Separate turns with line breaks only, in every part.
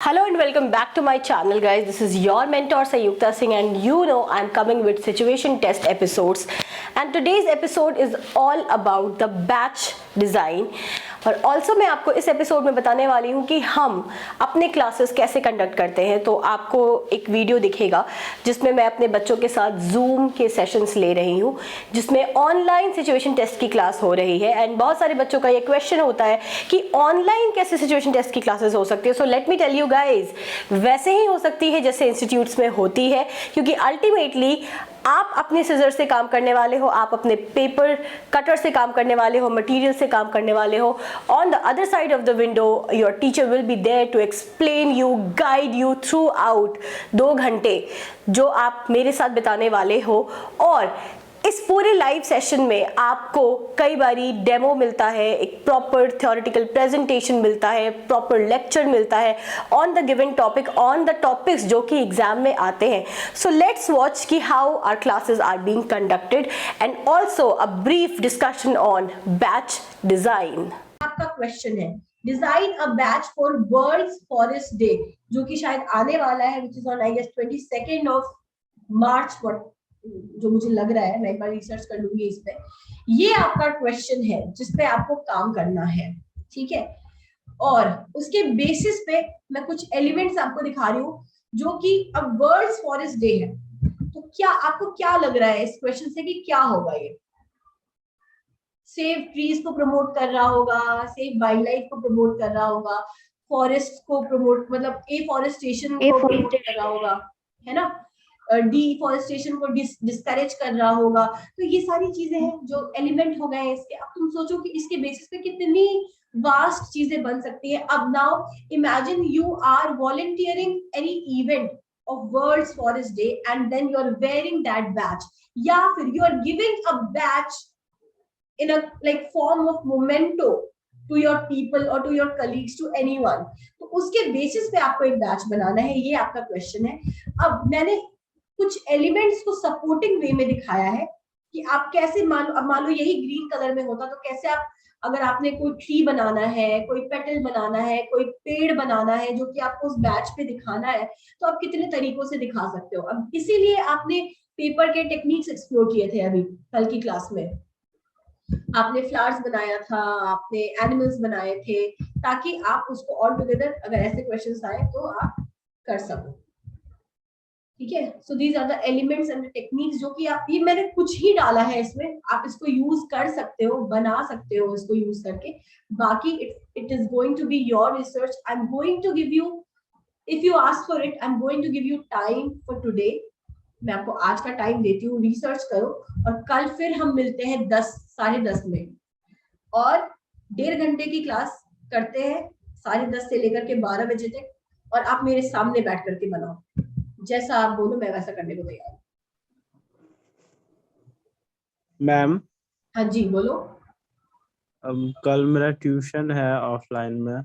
Hello and welcome back to my channel, guys. This is your mentor Sayukta Singh, and you know I'm coming with situation test episodes. And today's episode is all about the batch design. और also मैं आपको इस episode में बताने वाली हूँ कि हम अपने क्लासेस कैसे कंडक्ट करते हैं। तो आपको एक वीडियो दिखेगा जिसमें मैं अपने बच्चों के साथ जूम के सेशंस ले रही हूँ, जिसमें ऑनलाइन सिचुएशन टेस्ट की क्लास हो रही है। एंड बहुत सारे बच्चों का ये क्वेश्चन होता है कि ऑनलाइन कैसे सिचुएशन टेस्ट की क्लासेस हो सकती है। So let me tell you guys, वैसे ही हो सकती है जैसे इंस्टीट्यूट्स में होती है, क्योंकि अल्टीमेटली आप अपने सिजर से काम करने वाले हो, आप अपने पेपर कटर से काम करने वाले हो, मटेरियल से काम करने वाले हो। On the other side of the window your teacher will be there to explain you, guide you throughout 2 घंटे जो आप मेरे साथ बिताने वाले हो। और इस पूरे लाइव सेशन में आपको कई बारी डेमो मिलता है, एक प्रॉपर थ्योरेटिकल प्रेजेंटेशन मिलता है, प्रॉपर लेक्चर मिलता है on the given topic, on the topics जो कि एग्जाम में आते हैं। सो लेट्स वॉच कि how our classes are being conducted and also a brief discussion on badge design.
आपका क्वेश्चन है design a badge for world's forest day, जो कि शायद आने वाला है, which is on I guess 22nd of March, जो मुझे लग रहा है। मैं एक बार रिसर्च कर लूंगी इस पे। ये आपका क्वेश्चन है जिसपे आपको काम करना है, ठीक है। और उसके बेसिस पे मैं कुछ एलिमेंट्स आपको दिखा रही हूँ जो कि अब वर्ल्ड्स फॉरेस्ट डे है। तो क्या आपको क्या लग रहा है इस क्वेश्चन से कि क्या होगा? ये सेव ट्रीज को प्रमोट कर रहा होगा, सेव वाइल्ड लाइफ को प्रमोट कर रहा होगा, फॉरेस्ट को प्रमोट मतलब एफॉरेस्टेशन को प्रमोट कर रहा होगा, है ना, डीफॉरेस्टेशन को डिस्करेज कर रहा होगा। तो ये सारी चीजें हैं जो एलिमेंट हो गए हैं इसके। अब तुम सोचो कि इसके बेसिस पे कितनी वास्ट चीजें बन सकती है। अब now imagine you are volunteering any event of world's forest day and then you are wearing that badge, या फिर you are giving a badge in a like form of memento to your people or to your colleagues, to anyone। तो उसके basis पे आपको एक batch बनाना है, ये आपका क्वेश्चन है। अब मैंने कुछ एलिमेंट्स को सपोर्टिंग वे में दिखाया है कि आप कैसे मान लो यही ग्रीन कलर में होता तो कैसे आप, अगर आपने कोई ट्री बनाना है, कोई पेटल बनाना है, कोई पेड़ बनाना है जो कि आपको उस बैच पे दिखाना है, तो आप कितने तरीकों से दिखा सकते हो। अब इसीलिए आपने पेपर के टेक्निक्स एक्सप्लोर किए थे अभी कल की क्लास में। आपने फ्लावर्स बनाया था, आपने एनिमल्स बनाए थे, ताकि आप उसको ऑल टुगेदर अगर ऐसे क्वेश्चंस आए तो आप कर सको, ठीक है। So these are the elements and techniques जो कि आप, ये मैंने कुछ ही डाला है इसमें, आप इसको यूज कर सकते हो, बना सकते हो इसको यूज करके। बाकी it is going to be your research. I am going to give you, if you ask for it, I am going to give you time for today. मैं आपको आज का टाइम देती हूँ, रिसर्च करो, और कल फिर हम मिलते हैं 10 साढ़े 10 में, और 1.5 घंटे की क्लास करते हैं 10:30 से लेकर के 12 बजे तक। और आप मेरे सामने बैठ करके बनाओ, जैसा आप बोलो मैं वैसा करने को तैयार हूँ।
मैम,
हाँ जी बोलो।
कल मेरा ट्यूशन है ऑफलाइन में।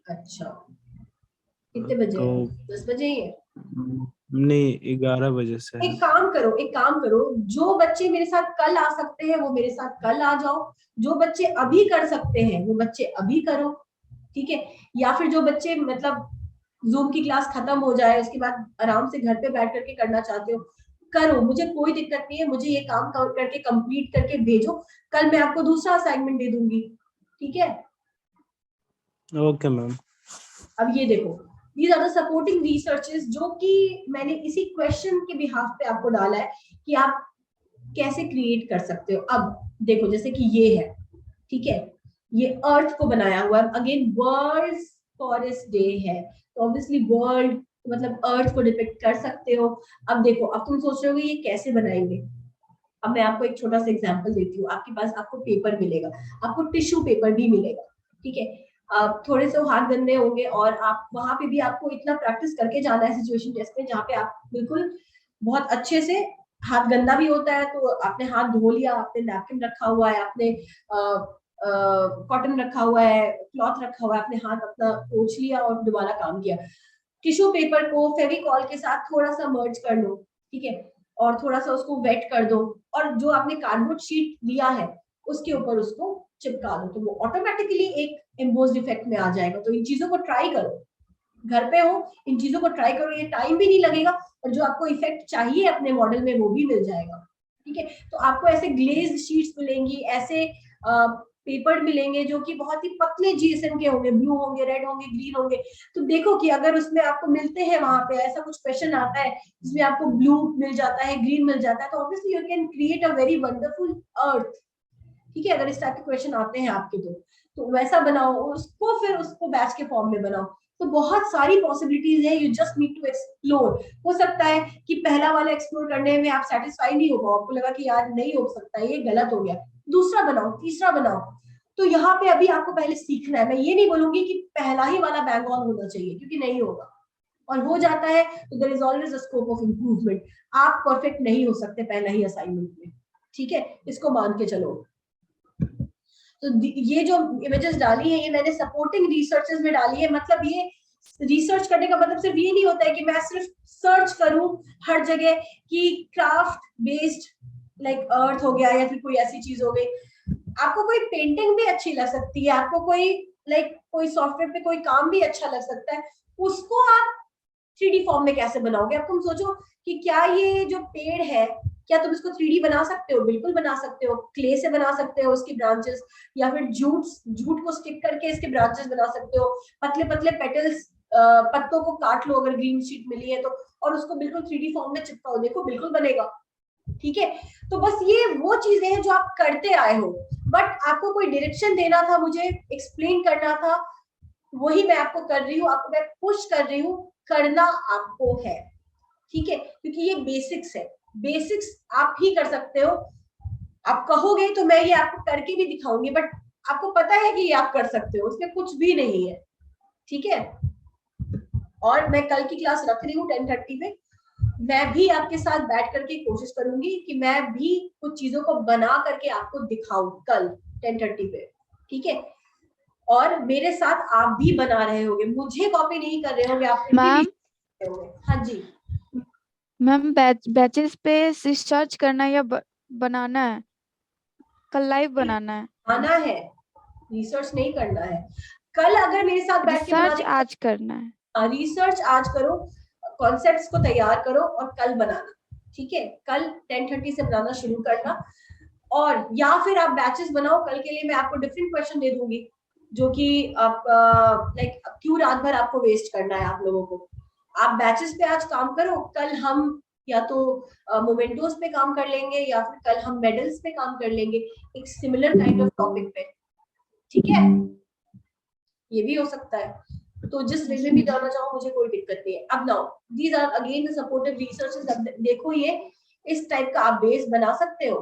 अच्छा, कितने बजे
तो
है? 10 बजे ही है?
नहीं, 11 बजे से है।
एक काम करो, जो बच्चे मेरे साथ कल आ सकते हैं वो मेरे साथ कल आ जाओ, जो बच्चे अभी कर सकते हैं वो बच्चे अभी करो, ठीक है। या फिर जो बच्चे मतलब जूम की क्लास खत्म हो जाए उसके बाद आराम से घर पे बैठ करके करना चाहते हो, करो, मुझे कोई दिक्कत नहीं है। मुझे ये काम करके कंप्लीट करके भेजो, कल मैं आपको दूसरा असाइनमेंट दे दूंगी, ठीक है।
Okay ma'am.
अब ये देखो, these are the supporting researches जो कि मैंने इसी क्वेश्चन के बिहाफ पे आपको डाला है कि आप कैसे क्रिएट कर सकते हो। अब देखो, जैसे कि ये है, ठीक है, ये अर्थ को बनाया हुआ है, अगेन वर्ल्ड फॉरेस्ट डे है, तो ऑब्वियसली वर्ल्ड मतलब अर्थ को डिपिक्ट कर सकते हो। अब देखो, अब तुम सोच रहे हो ये कैसे बनाएंगे। अब मैं आपको एक छोटा सा एग्जांपल देती हूँ। आपके पास आपको पेपर मिलेगा, आपको टिश्यू पेपर भी मिलेगा, ठीक है। थोड़े से हाथ गंदे होंगे और आप वहां पे भी आपको इतना प्रैक्टिस करके जाना है सिचुएशन टेस्ट में, जहाँ पे आप बिल्कुल बहुत अच्छे से, हाथ गंदा भी होता है तो आपने हाथ धो लिया, आपने नैपकिन रखा हुआ है, आपने कॉटन रखा हुआ है, क्लॉथ रखा हुआ है, आपने हाथ अपना पोंछ लिया और दोबारा काम किया। टिश्यू पेपर को फेविकॉल के साथ थोड़ा सा मर्ज कर लो, ठीक है, और थोड़ा सा उसको वेट कर दो, और जो आपने कार्डबोर्ड शीट लिया है उसके ऊपर उसको चिपका दो, तो वो ऑटोमेटिकली एक एम्बोस्ड इफेक्ट में आ जाएगा। तो इन चीजों को ट्राई करो, घर पे हो, इन चीजों को ट्राई करो, ये टाइम भी नहीं लगेगा और जो आपको इफेक्ट चाहिए अपने मॉडल में वो भी मिल जाएगा। ठीक है, तो आपको ऐसे ग्लेज्ड शीट्स मिलेंगी, ऐसे पेपर मिलेंगे जो कि बहुत ही पतले जीएसएम के होंगे, ब्लू होंगे, रेड होंगे, ग्रीन होंगे। तो देखो कि अगर उसमें आपको मिलते हैं, वहां पे ऐसा कुछ क्वेश्चन आता है जिसमें आपको ब्लू मिल जाता है, ग्रीन मिल जाता है, तो obviously you can create a very wonderful earth. ठीक है, अगर इस टाइप के क्वेश्चन आते हैं आपके तो वैसा बनाओ उसको, फिर उसको बैच के फॉर्म में बनाओ। तो बहुत सारी पॉसिबिलिटीज है, you just need to explore. हो सकता है कि पहला वाला एक्सप्लोर करने में आप सेटिस्फाई नहीं हो पाओ, आपको लगा कि यार नहीं हो सकता, ये गलत हो गया, दूसरा बनाओ, तीसरा बनाओ। तो यहाँ पे अभी आपको पहले सीखना है। मैं ये नहीं बोलूंगी कि पहला ही वाला बैंग ऑन होना चाहिए, क्योंकि नहीं होगा, और हो जाता है तो there is always a scope of improvement. आप परफेक्ट नहीं हो सकते पहला ही असाइनमेंट में। ठीक है, इसको मान के चलो। तो ये जो इमेजेस डाली है ये मैंने सपोर्टिंग रिसर्चेस में डाली है। मतलब ये रिसर्च करने का मतलब सिर्फ ये नहीं होता है कि मैं सिर्फ सर्च करूं हर जगह कि क्राफ्ट बेस्ड लाइक अर्थ हो गया या फिर कोई ऐसी चीज हो गई। आपको कोई पेंटिंग भी अच्छी लग सकती है, आपको कोई कोई सॉफ्टवेयर पे कोई काम भी अच्छा लग सकता है, उसको आप 3D फॉर्म में कैसे बनाओगे। अब तुम सोचो कि क्या ये जो पेड़ है, क्या तुम इसको 3D बना सकते हो? बिल्कुल बना सकते हो, क्ले से बना सकते हो उसकी ब्रांचेस, या फिर जूट को स्टिक करके इसके ब्रांचेस बना सकते हो। पतले पतले पेटल्स, पत्तों को काट लो अगर ग्रीन शीट मिली है तो, और उसको बिल्कुल 3D फॉर्म में चिपकाओ, देखो बिल्कुल बनेगा। ठीक है, तो बस ये वो चीजें हैं जो आप करते आए हो, बट आपको कोई डायरेक्शन देना था, मुझे एक्सप्लेन करना था, वही मैं आपको कर रही हूँ, आपको मैं पुश कर रही हूँ, करना आपको है। ठीक है, क्योंकि ये बेसिक्स है, बेसिक्स आप ही कर सकते हो। आप कहोगे तो मैं ये आपको करके भी दिखाऊंगी, बट आपको पता है कि ये आप कर सकते हो, उसमें कुछ भी नहीं है। ठीक है, और मैं कल की क्लास रख रही हूँ 10:30 पे। मैं भी आपके साथ बैठ करके कोशिश करूंगी कि मैं भी कुछ चीजों को बना करके आपको दिखाऊं कल 10:30 पे। ठीक है, और मेरे साथ आप भी बना रहे होगे, मुझे कॉपी नहीं कर रहे होगे, आप
मैम
हाँ जी
मैम बैचेस पे रिसर्च करना या बनाना है, कल लाइव बनाना है।
आना है, रिसर्च नहीं करना है। कल अगर मेरे साथ बैठ के
रिसर्च आज करना है।
रिसर्च आज करो, कॉन्सेप्ट्स को तैयार करो और कल बनाना। ठीक है, कल 10:30 से बनाना शुरू करना, और या फिर आप बैचेस बनाओ। कल के लिए मैं आपको डिफरेंट क्वेश्चन दे दूंगी, जो कि आप क्यों रात भर आपको वेस्ट करना है आप लोगों को। आप बैचेस पे आज काम करो, कल हम या तो मोमेंटोस पे काम कर लेंगे, या फिर कल हम मेडल्स पे काम कर लेंगे, एक सिमिलर काइंड ऑफ टॉपिक पे। ठीक है, ये भी हो सकता है। तो जिस वे में भी जाना चाहो मुझे कोई दिक्कत नहीं है। अब now these are again the supportive researches. देखो ये इस टाइप का आप बेस बना सकते हो।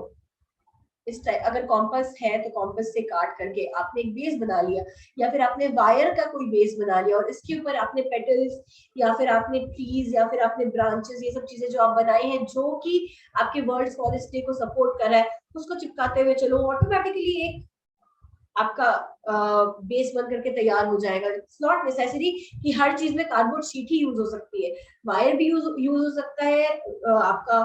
इस टाइप अगर कॉम्पस है तो कॉम्पस से काट करके आपने एक बेस बना लिया, या फिर आपने वायर का कोई बेस बना लिया और इसके ऊपर आपने पेटल्स या फिर आपने ट्रीज या फिर आपने ब्रांचेस, ये सब चीजें जो आप बनाई हैं जो कि आपके वर्ल्ड फॉरेस्ट डे को सपोर्ट कर रहा है, उसको चिपकाते हुए चलो, ऑटोमेटिकली एक आपका बेस बन करके तैयार हो जाएगा। इट्स नॉट नेसेसरी कि हर चीज में कार्डबोर्ड शीट ही यूज हो सकती है, वायर भी यूज हो सकता है, आपका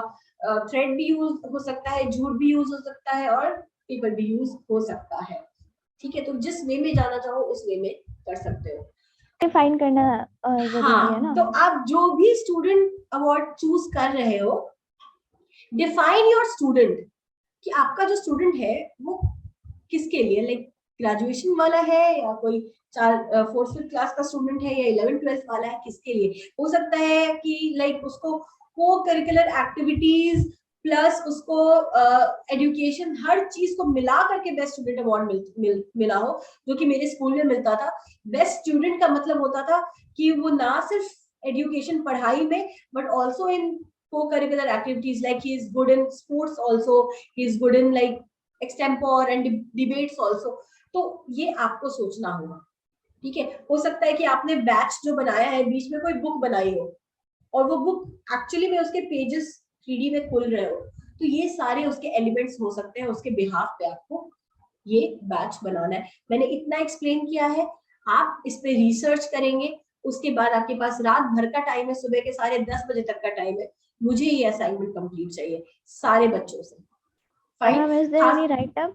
थ्रेड भी यूज हो सकता है, जूट भी यूज हो सकता है, और पेपर भी यूज हो सकता है। ठीक है, तो जिस वे में जाना चाहो उस वे में कर सकते हो।
डिफाइन करना जरूरी है ना।
तो आप जो भी स्टूडेंट अवार्ड चूज कर रहे हो, डिफाइन योर स्टूडेंट, कि आपका जो स्टूडेंट है वो किसके लिए, लाइक ग्रेजुएशन वाला है या कोई 4th-5th क्लास का स्टूडेंट है या 11th-12th वाला है, किसके लिए। हो सकता है कि लाइक उसको को करिकुलर एक्टिविटीज प्लस उसको एजुकेशन, हर चीज को मिला करके बेस्ट स्टूडेंट अवार्ड मिला हो, जो कि मेरे स्कूल में मिलता था। बेस्ट स्टूडेंट का मतलब होता था कि वो ना सिर्फ एजुकेशन पढ़ाई में, but also in co-curricular activities, like he is good in sports also, he is good in like extempore and debates also। तो ये आपको सोचना होगा। ठीक है, हो सकता है कि आपने बैच जो बनाया है बीच में कोई बुक बनाई हो और वो बुक एक्चुअली में उसके पेजेस 3D में खुल रहे हो, तो ये सारे उसके एलिमेंट्स हो सकते हैं, उसके बिहाफ पे आपको ये बैच बनाना है। मैंने इतना एक्सप्लेन किया है, आप इस पे रिसर्च करेंगे, उसके बाद आपके पास रात भर का टाइम है, सुबह के 10:30 का टाइम है। मुझे ये असाइनमेंट कंप्लीट चाहिए सारे बच्चों से।
Ma'am, is there any write up?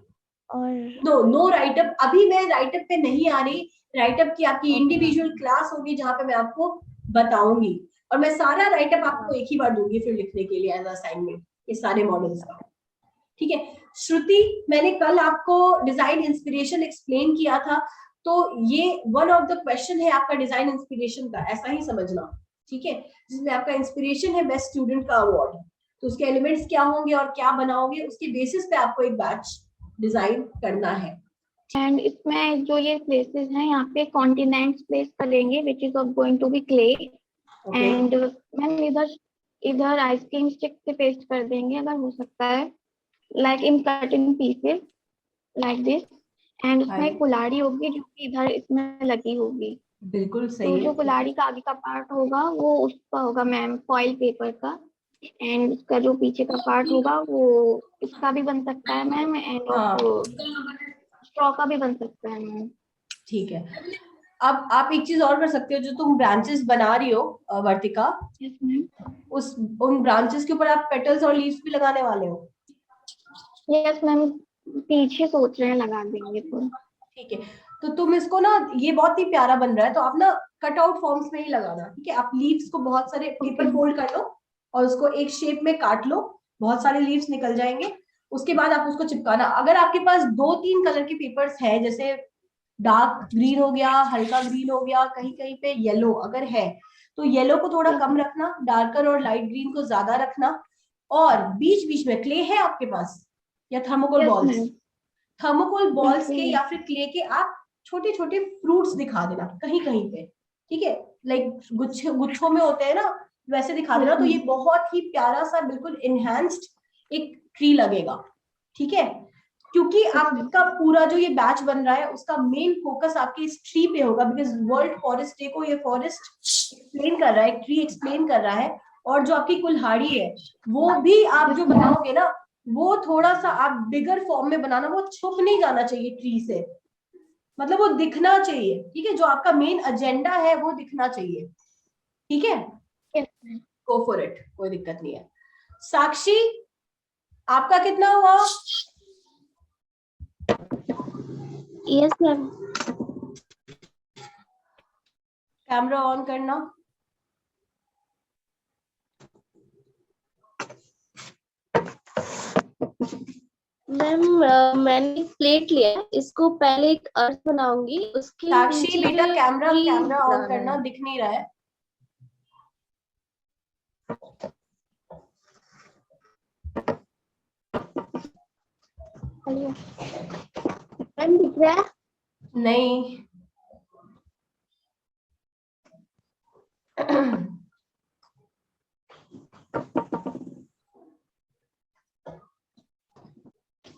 और
नो राइटअप, अभी मैं राइटअप पे नहीं आ रही। राइटअप की आपकी इंडिविजुअल क्लास होगी जहां पे मैं आपको बताऊंगी, और मैं सारा राइटअप आपको एक ही बार दूंगी फिर लिखने के लिए एज असाइनमेंट, ये सारे मॉडल्स का। ठीक है श्रुति, मैंने कल आपको डिजाइन इंस्पिरेशन एक्सप्लेन किया था, तो ये वन ऑफ द क्वेश्चन है आपका डिजाइन इंस्पिरेशन का, ऐसा ही समझना। ठीक है, जिसमें आपका इंस्पिरेशन है बेस्ट स्टूडेंट का अवार्ड, तो उसके एलिमेंट्स क्या होंगे और क्या बनाओगे, उसके बेसिस पे आपको एक बैच डिजाइन करना है।
एंड इसमें जो ये प्लेसेस हैं यहाँ पे कॉन्टिनेंट्स प्लेस करेंगे which is going to be clay, and ma'am इधर आइसक्रीम स्टिक से पेस्ट कर देंगे अगर हो सकता है, like in cut in pieces like this, and उसमें कुल्हाड़ी होगी जो कि इधर इसमें लगी होगी।
बिल्कुल
तो
सही
जो
है।
कुल्हाड़ी का आगे का पार्ट होगा वो उसका होगा मैम फॉइल पेपर का, एंड उसका जो पीछे का पार्ट होगा वो इसका भी बन सकता है मैम, एंड स्ट्रॉ का भी बन सकता है मैम।
ठीक है, अब आप एक चीज और कर सकते हो, जो तुम ब्रांचेस बना रही हो वर्तिका,
यस मैम।
उन ब्रांचेस के ऊपर आप पेटल्स और लीव्स भी लगाने वाले हो।
यस मैम, पीछे सोच रहे हैं लगा देंगे तो।
ठीक है, तो तुम इसको ना, ये बहुत ही प्यारा बन रहा है, तो आप ना कट आउट फॉर्म्स में ही लगाना। ठीक है, आप लीव्स को बहुत सारे पेपर फोल्ड कर लो और उसको एक शेप में काट लो, बहुत सारे लीव्स निकल जाएंगे। उसके बाद आप उसको चिपकाना। अगर आपके पास 2-3 कलर के पेपर्स है, जैसे डार्क ग्रीन हो गया, हल्का ग्रीन हो गया, कहीं कहीं पे येलो अगर है, तो येलो को थोड़ा कम रखना, डार्कर और लाइट ग्रीन को ज्यादा रखना, और बीच बीच में क्ले है आपके पास या थर्मोकोल बॉल्स, थर्मोकोल बॉल्स के या फिर क्ले के आप छोटे छोटे फ्रूट्स दिखा देना कहीं कहीं पे। ठीक है, लाइक गुच्छों में होते हैं ना, वैसे दिखा देना, तो ये बहुत ही प्यारा सा बिल्कुल इनहैंस्ड एक ट्री लगेगा। ठीक है, क्योंकि आपका पूरा जो ये बैच बन रहा है उसका मेन फोकस आपके इस ट्री पे होगा, बिकॉज वर्ल्ड फॉरेस्ट डे को ये फॉरेस्ट एक्सप्लेन कर रहा है, ट्री एक्सप्लेन कर रहा है, और जो आपकी कुल्हाड़ी है वो भी आप जो बनाओगे ना, वो थोड़ा सा आप बिगर फॉर्म में बनाना, वो छुप नहीं जाना चाहिए ट्री से, मतलब वो दिखना चाहिए। ठीक है, जो आपका मेन एजेंडा है वो दिखना चाहिए। ठीक है, गो फॉर इट, कोई दिक्कत नहीं है। साक्षी, आपका कितना हुआ?
Yes ma'am.
कैमरा ऑन करना।
मैम मैंने प्लेट लिया है, इसको पहले एक अर्थ बनाऊंगी, उसके
साक्षी
नीचे
बेटा
जो
कैमरा
tree
ऑन
बनाना
करना,
है।
दिख नहीं रहा है।
मैम दिख रहा है?
नहीं।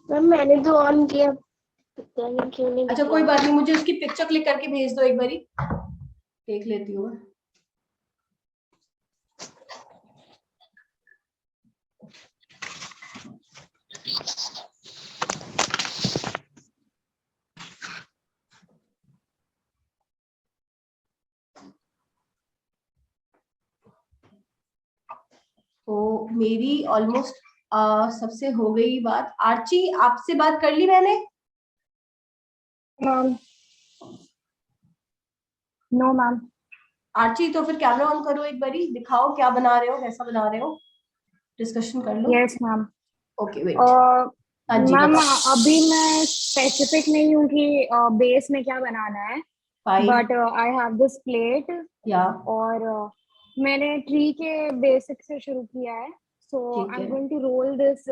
मैम मैंने तो ऑन किया, पता नहीं क्यों नहीं
अच्छा
दिख
कोई
रहा।
बात नहीं, मुझे उसकी पिक्चर क्लिक करके भेज दो एक बारी, देख लेती हूँ मैं। तो मेरी ऑलमोस्ट सबसे हो गई बात। आर्ची, आपसे बात कर ली मैंने?
Ma'am no ma'am.
आर्ची, तो फिर कैमरा ऑन करो एक बारी, दिखाओ क्या बना रहे हो, कैसा बना रहे हो, डिस्कशन कर लो।
Yes ma'am.
Okay wait. हाँ जी
मैम
बताओ।
अभी मैं स्पेसिफिक नहीं हूँ कि बेस में क्या बनाना है,
fine
but I have this plate,
या
और मैंने ट्री के बेसिक से शुरू किया है, सो
ठीक
आई एम
है।
गोइंग टू रोल दिस,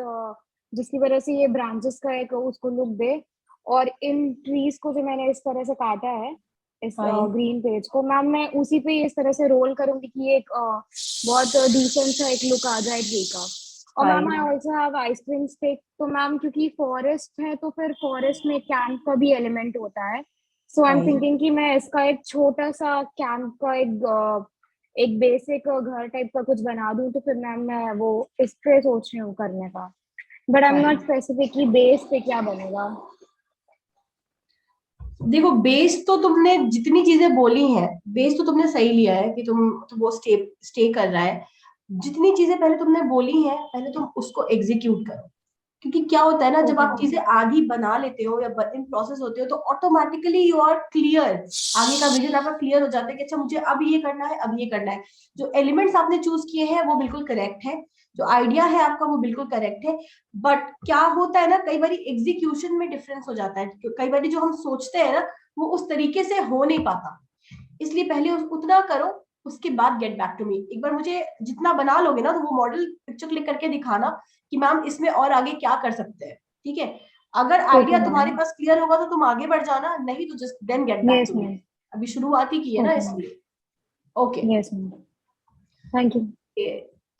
जिसकी वजह से ये ब्रांचेस का एक उसको लुक दे। और इन ट्रीज को जो मैंने इस तरह से काटा है, इस
Fine.
ग्रीन पेज को, मैम मैं उसी पे इस तरह से रोल करूंगी कि ये एक बहुत डिसेंट सा एक लुक आ जाए ट्री का। और ma'am I
Fine.
Also have ice cream stick, तो मैम क्योंकि फॉरेस्ट है तो फिर फॉरेस्ट में कैंप का भी एलिमेंट होता है, सो आई एम
Fine.
थिंकिंग कि मैं इसका एक छोटा सा कैंप का एक बेसिक घर टाइप का कुछ बना दूं, तो फिर मैम मैं वो इस पे सोच रही हूँ करने का, but I am not specific कि बेस पे क्या बनेगा।
देखो बेस तो तुमने जितनी चीजें बोली हैं, बेस तो तुमने सही लिया है कि तुम तो वो स्टे कर रहा है। जितनी चीजें पहले तुमने बोली हैं, पहले तुम उसको एग्जीक्यूट करो। क्योंकि क्या होता है ना, जब आप
Okay.
चीजें आधी बना लेते हो या इन प्रोसेस होते हो तो ऑटोमेटिकली यू आर क्लियर, आगे का विजन आपका क्लियर हो जाता है कि अच्छा मुझे अब ये करना है, अब ये करना है। जो एलिमेंट्स आपने चूज किए हैं वो बिल्कुल करेक्ट है, जो आइडिया है आपका वो बिल्कुल करेक्ट है, बट क्या होता है ना, कई बार एग्जीक्यूशन में डिफरेंस हो जाता है। कई बार जो हम सोचते हैं ना वो उस तरीके से हो नहीं पाता, इसलिए पहले उतना करो, उसके बाद गेट बैक टू मी। एक बार मुझे जितना बना लोगे ना तो वो मॉडल पिक्चर क्लिक करके दिखाना कि मैम इसमें और आगे क्या कर सकते हैं, ठीक है? अगर आइडिया
Okay,
तुम्हारे
ma'am.
पास क्लियर होगा तो तुम आगे बढ़ जाना, नहीं तो just then get back
Yes,
to me.
ma'am.
अभी शुरुआत ही की है ना,
Okay, ma'am.
इसलिए okay.
Yes, ma'am. Thank you.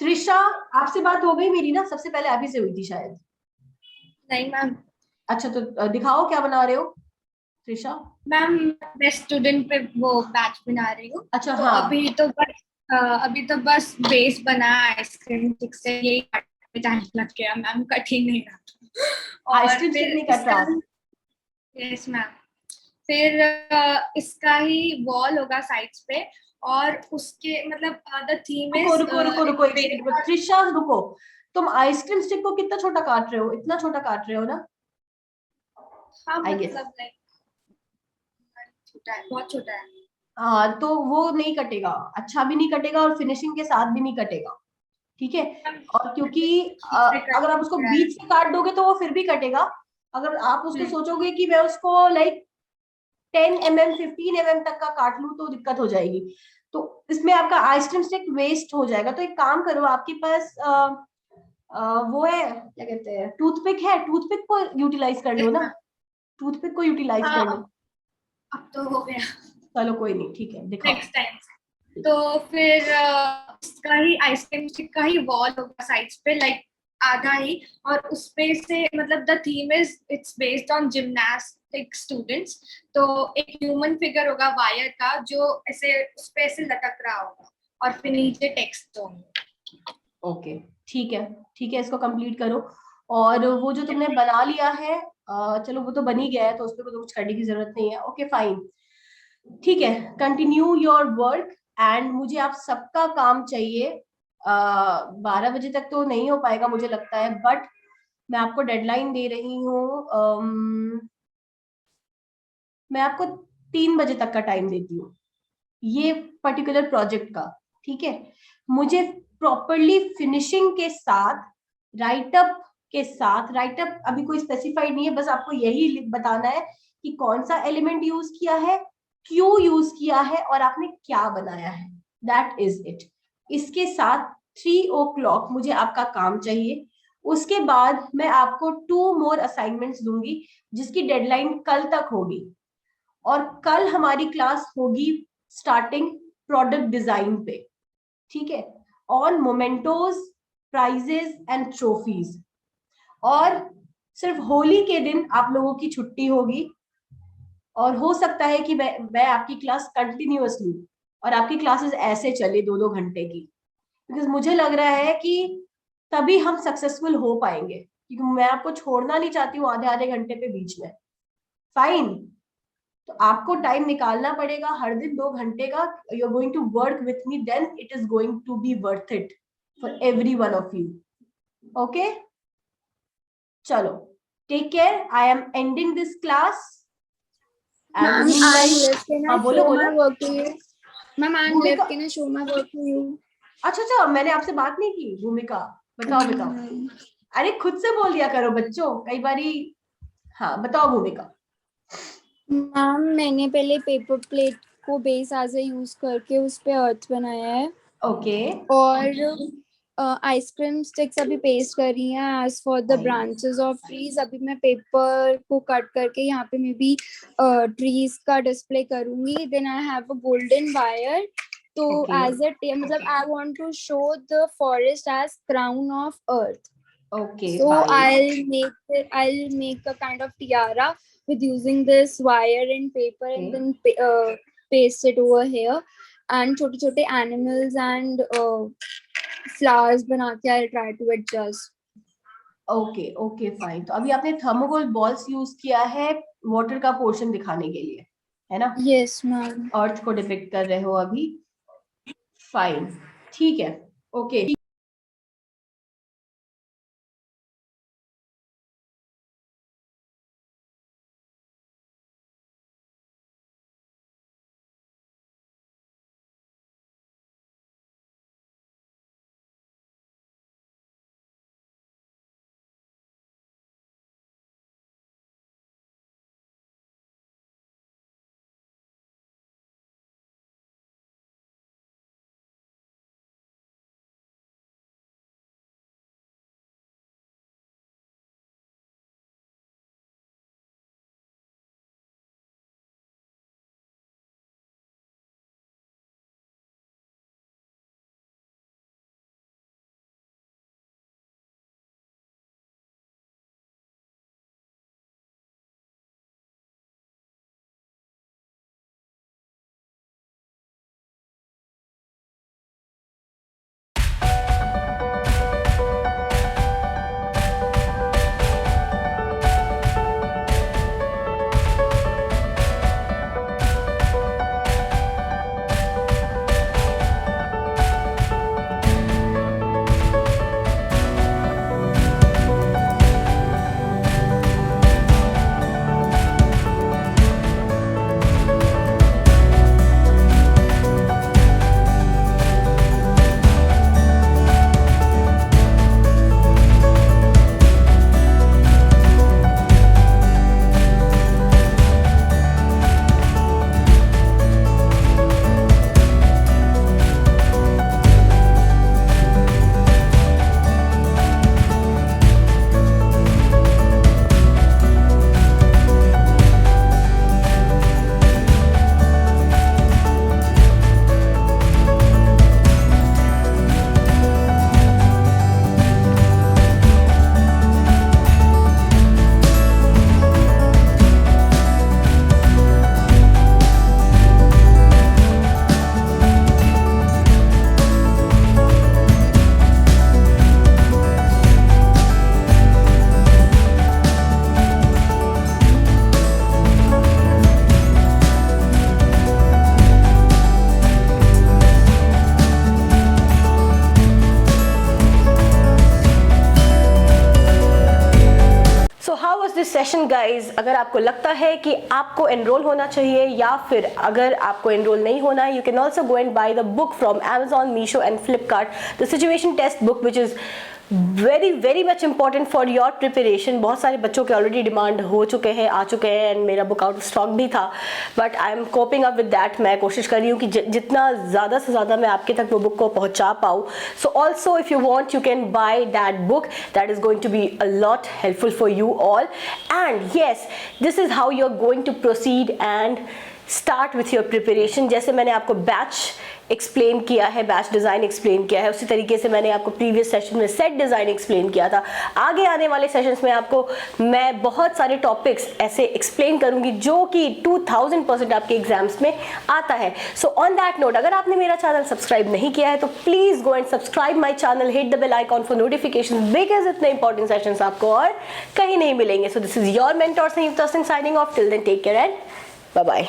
Trisha, आपसे बात हो गई मेरी ना, सबसे पहले आप ही से हुई थी शायद।
नहीं मैम।
अच्छा तो दिखाओ क्या बना रहे हो त्रिशा।
मैम मैं स्टूडेंट पे वो बैच बना रही हूँ।
अच्छा
तो
हाँ,
अभी तो बस बेस बना आइसक्रीम स्टिक से, यही काटने में टाइम लग गया मैम, कठिन नहीं रहा। और
आइसक्रीम स्टिक
फिर
नहीं कट रहा।
यस मैम, फिर इसका ही वॉल होगा साइड्स पे, और उसके मतलब द थीम
रुको
इज
रुको रुको रुको, एक सेकंड रुको त्रिशा, रुको। तुम आइसक्रीम स्टिक को कितना छोटा काट रहे हो? इतना छोटा काट रहे हो ना?
हाँ
आई गेस
मतलब लाइक छोटा है, बहुत छोटा है।
हाँ, तो वो नहीं कटेगा, अच्छा भी नहीं कटेगा और फिनिशिंग के साथ भी नहीं कटेगा, ठीक है? और क्योंकि अगर आप उसको बीच से काट दोगे तो वो फिर भी कटेगा। अगर आप उसको सोचोगे कि मैं उसको लाइक 10 mm 15 mm तक का काट लूं तो दिक्कत हो जाएगी, तो इसमें आपका आइसक्रीम स्टिक वेस्ट हो जाएगा। तो एक काम करो, आपके पास वो है, क्या कहते हैं, टूथपिक है, टूथपिक को यूटिलाइज कर लो ना, टूथपिक को यूटिलाइज कर लो।
अब तो हो गया,
चलो कोई नहीं, ठीक है, दिखाओ।
Next time. तो फिर इसका ही आइसक्रीम स्टिक का ही वॉल होगा साइड्स पे, लाइक आधा ही, और उसपे से मतलब the theme is it's based on gymnastic students. तो एक ह्यूमन फिगर होगा वायर का, जो ऐसे उस पे ऐसे लटक रहा होगा, और फिर नीचे टेक्स्ट होंगे।
ओके, ठीक है, ठीक है, इसको कंप्लीट करो। और वो जो तुमने बना लिया है, चलो वो तो बन ही गया है तो उस पर तो कुछ करने की जरूरत नहीं है। ओके फाइन, ठीक है, कंटिन्यू योर वर्क। एंड मुझे आप सबका काम चाहिए। 12 बजे तक तो नहीं हो पाएगा मुझे लगता है, बट मैं आपको डेडलाइन दे रही हूँ। मैं आपको 3 बजे तक का टाइम देती हूँ ये पर्टिकुलर प्रोजेक्ट का, ठीक है? मुझे प्रॉपरली फिनिशिंग के साथ, राइटअप के साथ, राइटअप अभी कोई स्पेसिफाइड नहीं है, बस आपको यही बताना है कि कौन सा एलिमेंट यूज किया है, क्यों यूज किया है और आपने क्या बनाया है, दैट इज इट। इसके साथ 3 o'clock मुझे आपका काम चाहिए। उसके बाद मैं आपको 2 more असाइनमेंट्स दूंगी जिसकी डेडलाइन कल तक होगी। और कल हमारी क्लास होगी स्टार्टिंग प्रोडक्ट डिजाइन पे, ठीक है, on mementos, prizes and trophies. और सिर्फ होली के दिन आप लोगों की छुट्टी होगी, और हो सकता है कि मैं आपकी क्लास कंटिन्यूअस लूं और आपकी क्लासेस ऐसे चले 2-2 घंटे की, बिकॉज मुझे लग रहा है कि तभी हम सक्सेसफुल हो पाएंगे, क्योंकि मैं आपको छोड़ना नहीं चाहती हूँ आधे आधे घंटे पे बीच में। फाइन, तो आपको टाइम निकालना पड़ेगा हर दिन 2 घंटे का। You are going to work with me, then it is going to be worth it for every one of you. Okay, चलो, take care, I am ending this class.
Ma'am, I'm left. Can I
हाँ बोलो
show
बोलो।
my work to you? Ma'am, I'm
भूमिका,
left. Can I show my work to you?
अच्छा अच्छा, मैंने आपसे बात नहीं की। भूमिका बताओ बताओ। अरे खुद से बोल दिया करो बच्चों, कई बारी। हाँ बताओ भूमिका।
मैम, मैंने पहले पेपर प्लेट को बेस एज ए यूज करके उस पे अर्थ बनाया है,
ओके,
और आइसक्रीम स्टिक्स अभी पेस्ट कर रही हैं as for the branches of trees. अभी मैं पेपर को कट करके यहाँ पे मे बी ट्रीज का डिस्प्ले करूंगी। Then I have a golden wire, तो
Okay.
एज अ मतलब I want to show the forest as crown of earth.
Okay,
So
fine.
I'll make a kind of tiara with using this wire and paper, and then paste it over here, and छोटे छोटे animals and flowers बना के I'll try to adjust.
Okay okay fine, तो अभी आपने thermocol balls use किया है water का पोर्शन दिखाने के लिए, है ना?
Yes, ma'am.
अर्थ को डिपिक्ट कर रहे हो अभी। फाइन, ठीक है, ओके।
क्वेश्चन गाइज, अगर आपको लगता है कि आपको एनरोल होना चाहिए या फिर अगर आपको एनरोल नहीं होना है, you can also go and buy the book from Amazon, Meesho and Flipkart, the situation test book which is very much important for your preparation. बहुत सारे बच्चों के ऑलरेडी डिमांड हो चुके हैं, आ चुके हैं, एंड मेरा बुक आउट ऑफ स्टॉक भी था, but I am coping up with that. मैं कोशिश कर रही हूँ कि जितना ज़्यादा से ज़्यादा मैं आपके तक वो बुक को पहुँचा पाऊँ। So also if you want you can buy that book, that is going to be a lot helpful for you all. And yes, this is how you are going to proceed and start with your preparation. जैसे मैंने आपको batch explain किया है, batch design explain किया है, उसी तरीके से मैंने आपको प्रीवियस सेशन में सेट डिज़ाइन एक्सप्लेन किया था। आगे आने वाले सेशंस में आपको मैं बहुत सारे टॉपिक्स ऐसे एक्सप्लेन करूंगी जो कि 2000% आपके एग्जाम्स में आता है। सो ऑन दैट नोट, अगर आपने मेरा चैनल सब्सक्राइब नहीं किया है तो please go and subscribe my channel, hit the bell icon for notification, because इतने इंपॉर्टेंट सेशंस आपको और कहीं नहीं मिलेंगे। So this is your mentor Sanyukta Singh signing off. Till then take care and bye bye.